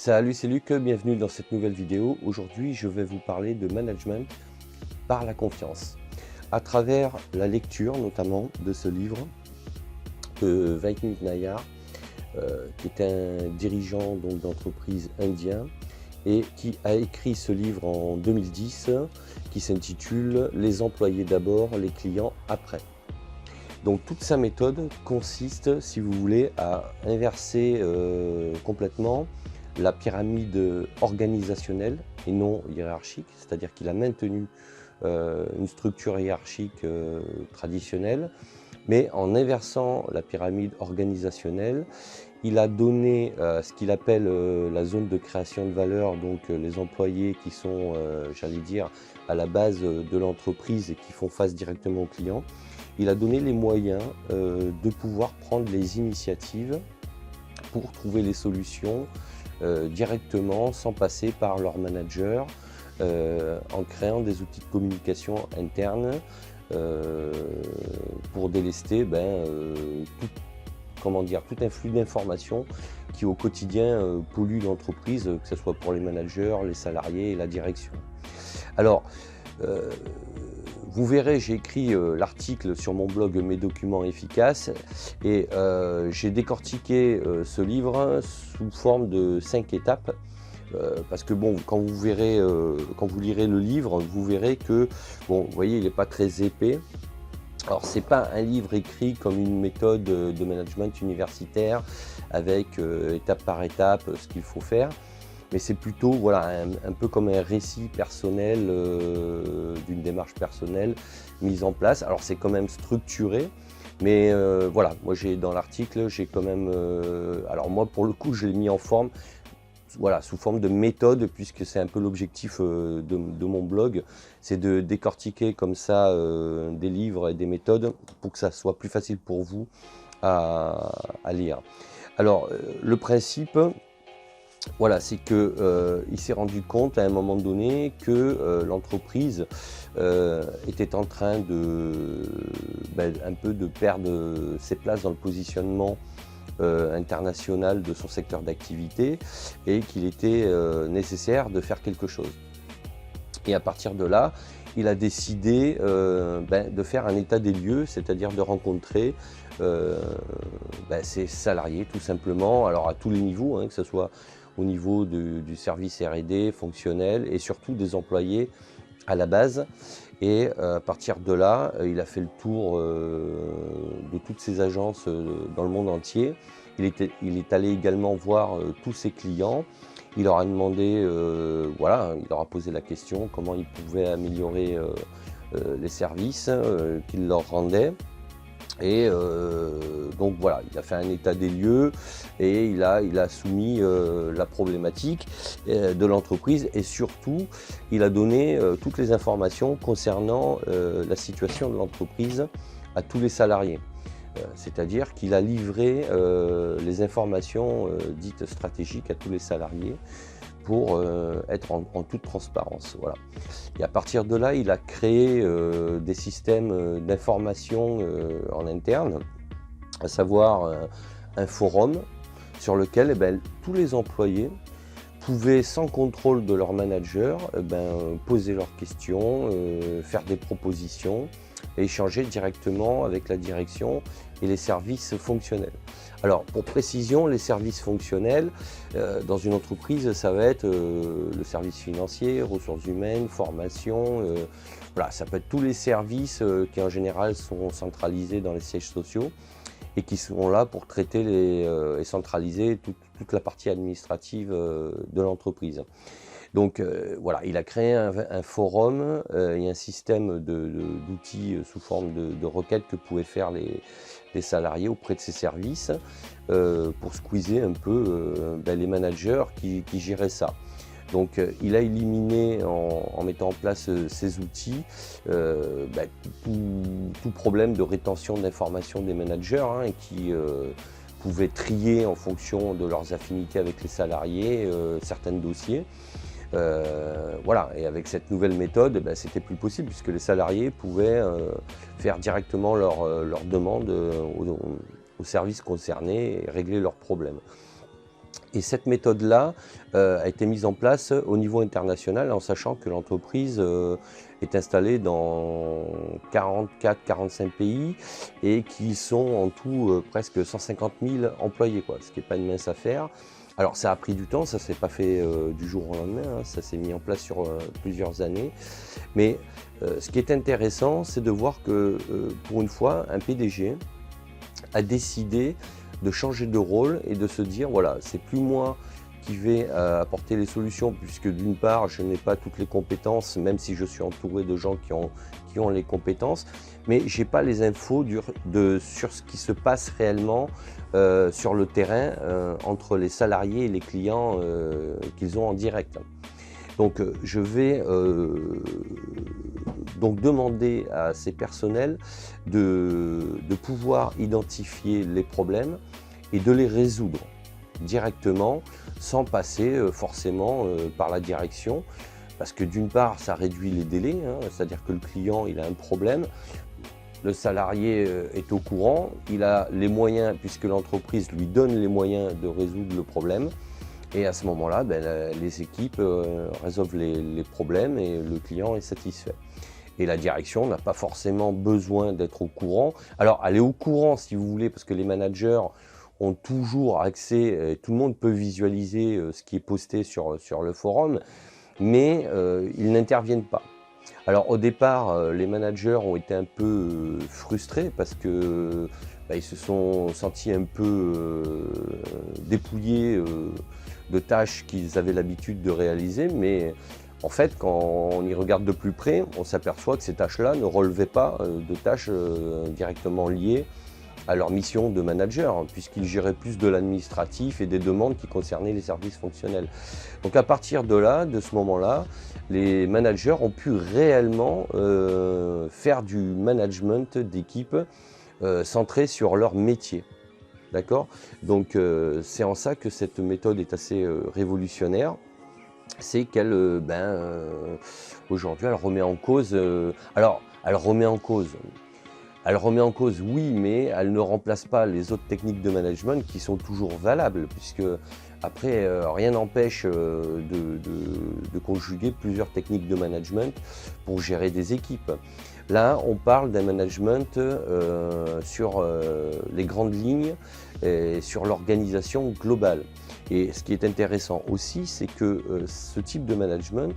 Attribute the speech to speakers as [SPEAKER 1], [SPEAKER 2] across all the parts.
[SPEAKER 1] Salut, c'est Luc, bienvenue dans cette nouvelle vidéo. Aujourd'hui, je vais vous parler de management par la confiance. À travers la lecture notamment de ce livre de Vaikneet Nayar, qui est un dirigeant d'entreprise indien et qui a écrit ce livre en 2010 qui s'intitule « Les employés d'abord, les clients après ». Donc toute sa méthode consiste, si vous voulez, à inverser complètement la pyramide organisationnelle et non hiérarchique, c'est-à-dire qu'il a maintenu une structure hiérarchique traditionnelle, mais en inversant la pyramide organisationnelle, il a donné ce qu'il appelle la zone de création de valeur, donc les employés qui sont, j'allais dire, à la base de l'entreprise et qui font face directement aux clients. Il a donné les moyens de pouvoir prendre les initiatives pour trouver les solutions directement, sans passer par leur manager, en créant des outils de communication interne pour délester tout un flux d'informations qui au quotidien pollue l'entreprise, que ce soit pour les managers, les salariés et la direction. Alors, vous verrez, j'ai écrit l'article sur mon blog Mes documents efficaces et j'ai décortiqué ce livre sous forme de 5 étapes parce que bon, quand vous lirez le livre, vous verrez que, bon, vous voyez, il n'est pas très épais. Alors, c'est pas un livre écrit comme une méthode de management universitaire avec étape par étape ce qu'il faut faire. Mais c'est plutôt voilà, un peu comme un récit personnel d'une démarche personnelle mise en place. Alors c'est quand même structuré, mais voilà, moi dans l'article, j'ai quand même... alors moi pour le coup, je l'ai mis en forme, voilà, sous forme de méthode, puisque c'est un peu l'objectif de mon blog, c'est de décortiquer comme ça des livres et des méthodes pour que ça soit plus facile pour vous à lire. Alors le principe... Voilà, c'est qu'il s'est rendu compte à un moment donné que l'entreprise était en train un peu de perdre ses places dans le positionnement international de son secteur d'activité et qu'il était nécessaire de faire quelque chose. Et à partir de là, il a décidé de faire un état des lieux, c'est-à-dire de rencontrer ses salariés tout simplement, alors à tous les niveaux, hein, que ce soit au niveau du service R&D fonctionnel et surtout des employés à la base. Et à partir de là, il a fait le tour de toutes ces agences dans le monde entier. Il est allé également voir tous ses clients. Il leur a demandé, voilà, il leur a posé la question comment ils pouvaient améliorer les services qu'il leur rendait. Et donc voilà, il a fait un état des lieux et il a soumis la problématique de l'entreprise et surtout, il a donné toutes les informations concernant la situation de l'entreprise à tous les salariés. C'est-à-dire qu'il a livré les informations dites stratégiques à tous les salariés pour être en toute transparence. Voilà. Et à partir de là, il a créé des systèmes d'information en interne, à savoir un forum sur lequel tous les employés pouvaient, sans contrôle de leur manager, poser leurs questions, faire des propositions et échanger directement avec la direction et les services fonctionnels. Alors, pour précision, les services fonctionnels dans une entreprise, ça va être le service financier, ressources humaines, formation, voilà, ça peut être tous les services qui en général sont centralisés dans les sièges sociaux et qui sont là pour traiter et centraliser toute la partie administrative de l'entreprise. Donc voilà, il a créé un forum et un système d'outils sous forme de requêtes que pouvaient faire les salariés auprès de ces services pour squeezer un peu les managers qui géraient ça. Donc il a éliminé en mettant en place ces outils tout problème de rétention d'informations des managers qui pouvaient trier en fonction de leurs affinités avec les salariés certains dossiers. Voilà, et avec cette nouvelle méthode, c'était plus possible puisque les salariés pouvaient faire directement leurs demandes aux services concernés et régler leurs problèmes. Et cette méthode-là a été mise en place au niveau international, en sachant que l'entreprise est installée dans 44-45 pays et qu'ils sont en tout presque 150 000 employés, quoi, ce qui n'est pas une mince affaire. Alors ça a pris du temps, ça ne s'est pas fait du jour au lendemain, hein, ça s'est mis en place sur plusieurs années. Mais ce qui est intéressant, c'est de voir que pour une fois, un PDG a décidé de changer de rôle et de se dire, voilà, c'est plus moi qui vais apporter les solutions, puisque d'une part, je n'ai pas toutes les compétences, même si je suis entouré de gens qui ont les compétences, mais je n'ai pas les infos sur ce qui se passe réellement sur le terrain entre les salariés et les clients qu'ils ont en direct. Donc je vais donc demander à ces personnels de pouvoir identifier les problèmes et de les résoudre directement sans passer forcément par la direction, parce que d'une part ça réduit les délais, hein, c'est-à-dire que le client il a un problème, le salarié est au courant, il a les moyens, puisque l'entreprise lui donne les moyens de résoudre le problème. Et à ce moment-là, les équipes résolvent les problèmes et le client est satisfait. Et la direction n'a pas forcément besoin d'être au courant. Alors, elle est au courant si vous voulez, parce que les managers ont toujours accès, tout le monde peut visualiser ce qui est posté sur le forum, mais ils n'interviennent pas. Alors au départ, les managers ont été un peu frustrés parce que ils se sont sentis un peu dépouillés de tâches qu'ils avaient l'habitude de réaliser, mais en fait, quand on y regarde de plus près, on s'aperçoit que ces tâches-là ne relevaient pas de tâches directement liées à leur mission de manager, hein, puisqu'ils géraient plus de l'administratif et des demandes qui concernaient les services fonctionnels. Donc à partir de là, de ce moment-là, les managers ont pu réellement faire du management d'équipe centré sur leur métier. D'accord ? Donc c'est en ça que cette méthode est assez révolutionnaire. C'est qu'elle, aujourd'hui, elle remet en cause. Elle remet en cause, oui, mais elle ne remplace pas les autres techniques de management qui sont toujours valables, puisque après, rien n'empêche de conjuguer plusieurs techniques de management pour gérer des équipes. Là, on parle d'un management sur les grandes lignes et sur l'organisation globale. Et ce qui est intéressant aussi, c'est que ce type de management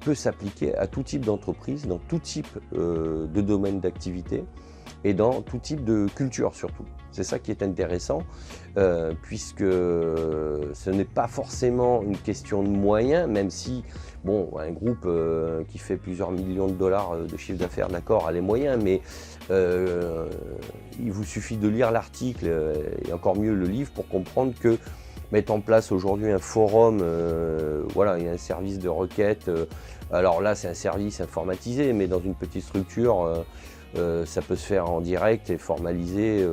[SPEAKER 1] peut s'appliquer à tout type d'entreprise, dans tout type de domaine d'activité et dans tout type de culture surtout. C'est ça qui est intéressant, puisque ce n'est pas forcément une question de moyens, même si bon, un groupe qui fait plusieurs millions de dollars de chiffre d'affaires, d'accord, a les moyens, mais il vous suffit de lire l'article et encore mieux le livre pour comprendre que mettre en place aujourd'hui un forum, voilà, il y a un service de requête. Alors là, c'est un service informatisé, mais dans une petite structure, ça peut se faire en direct et formalisé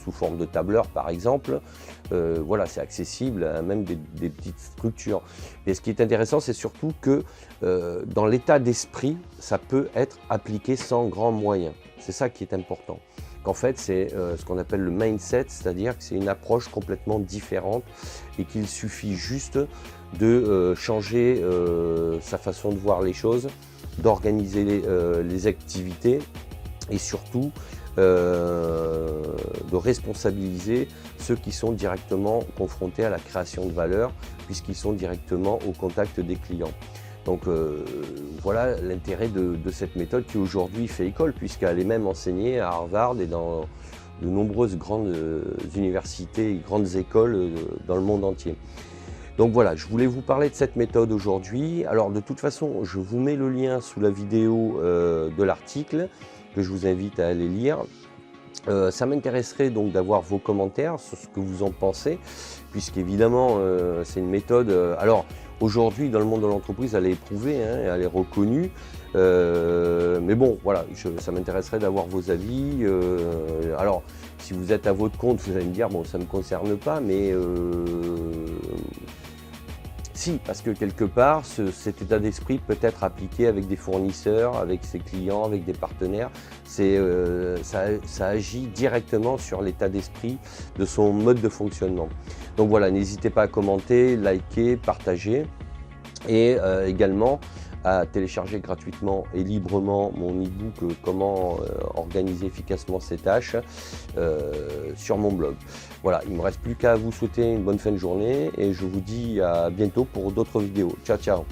[SPEAKER 1] sous forme de tableur, par exemple. Voilà, c'est accessible à même des petites structures. Et ce qui est intéressant, c'est surtout que dans l'état d'esprit, ça peut être appliqué sans grands moyens. C'est ça qui est important. En fait, c'est ce qu'on appelle le mindset, c'est-à-dire que c'est une approche complètement différente et qu'il suffit juste de changer sa façon de voir les choses, d'organiser les activités et surtout de responsabiliser ceux qui sont directement confrontés à la création de valeur puisqu'ils sont directement au contact des clients. Donc voilà l'intérêt de cette méthode qui aujourd'hui fait école, puisqu'elle est même enseignée à Harvard et dans de nombreuses grandes universités et grandes écoles dans le monde entier. Donc voilà, je voulais vous parler de cette méthode aujourd'hui. Alors de toute façon, je vous mets le lien sous la vidéo de l'article que je vous invite à aller lire. Ça m'intéresserait donc d'avoir vos commentaires sur ce que vous en pensez, puisqu'évidemment c'est une méthode... alors aujourd'hui dans le monde de l'entreprise elle est éprouvée, hein, elle est reconnue, mais bon voilà, ça m'intéresserait d'avoir vos avis. Alors si vous êtes à votre compte, vous allez me dire bon ça ne me concerne pas, mais Si, parce que quelque part, cet état d'esprit peut être appliqué avec des fournisseurs, avec ses clients, avec des partenaires. Ça agit directement sur l'état d'esprit de son mode de fonctionnement. Donc voilà, n'hésitez pas à commenter, liker, partager et également à télécharger gratuitement et librement mon e-book comment organiser efficacement ses tâches sur mon blog. Voilà, il ne me reste plus qu'à vous souhaiter une bonne fin de journée et je vous dis à bientôt pour d'autres vidéos. Ciao, ciao!